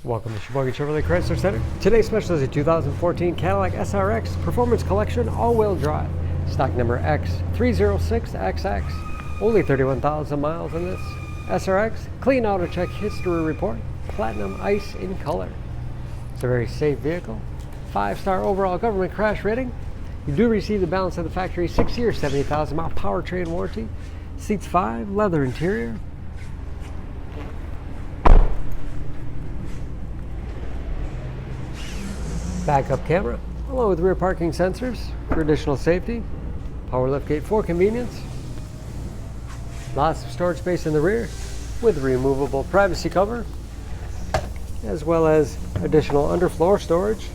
Welcome to Sheboygan Chevrolet Chrysler Center. Today's special is a 2014 Cadillac SRX Performance Collection all-wheel drive. Stock number X306XX. Only 31,000 miles on this SRX. Clean auto check history report. Platinum ice in color. It's a very safe vehicle. 5-star overall government crash rating. You do receive the balance of the factory 6-year, 70,000 mile powertrain warranty. Seats 5, leather interior. Backup camera, along with rear parking sensors for additional safety. Power liftgate for convenience. Lots of storage space in the rear with removable privacy cover, as well as additional underfloor storage.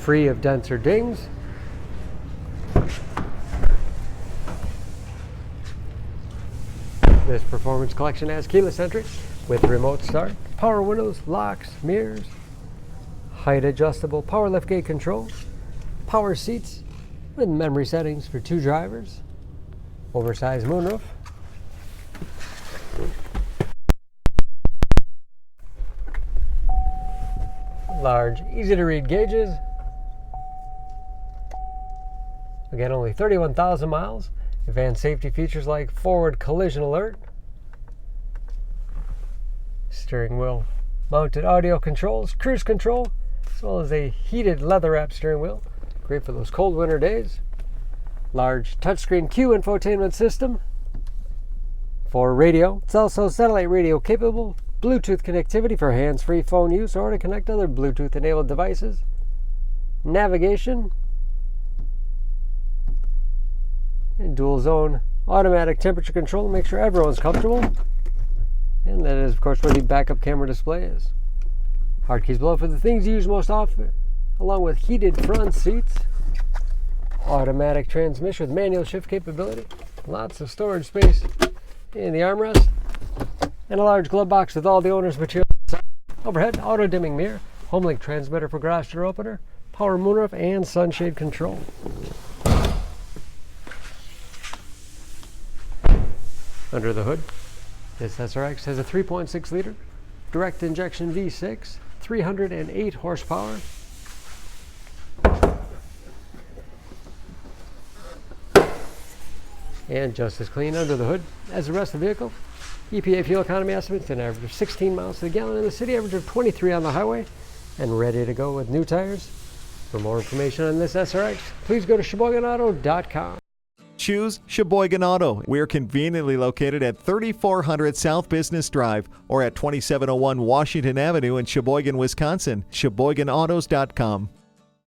Free of dents or dings. This Performance Collection has keyless entry with remote start, power windows, locks, mirrors, height adjustable power liftgate control, power seats with memory settings for 2 drivers, oversized moonroof, large, easy to read gauges. Again, only 31,000 miles. Advanced safety features like forward collision alert, steering wheel mounted audio controls, cruise control, as well as a heated leather wrapped steering wheel. Great for those cold winter days. Large touchscreen Q infotainment system for radio. It's also satellite radio capable. Bluetooth connectivity for hands-free phone use or to connect other Bluetooth enabled devices. Navigation. And dual zone automatic temperature control to make sure everyone's comfortable. And that is, of course, where the backup camera display is. Hard keys below for the things you use most often, along with heated front seats, automatic transmission with manual shift capability, lots of storage space in the armrest, and a large glove box with all the owner's material. Overhead, auto dimming mirror, HomeLink transmitter for garage door opener, power moonroof, and sunshade control. Under the hood, this SRX has a 3.6 liter direct injection V6, 308 horsepower. And just as clean under the hood as the rest of the vehicle. EPA fuel economy estimates an average of 16 miles to the gallon in the city, average of 23 on the highway, and ready to go with new tires. For more information on this SRX, please go to SheboyganAuto.com. Choose Sheboygan Auto. We're conveniently located at 3400 South Business Drive or at 2701 Washington Avenue in Sheboygan, Wisconsin. SheboyganAutos.com.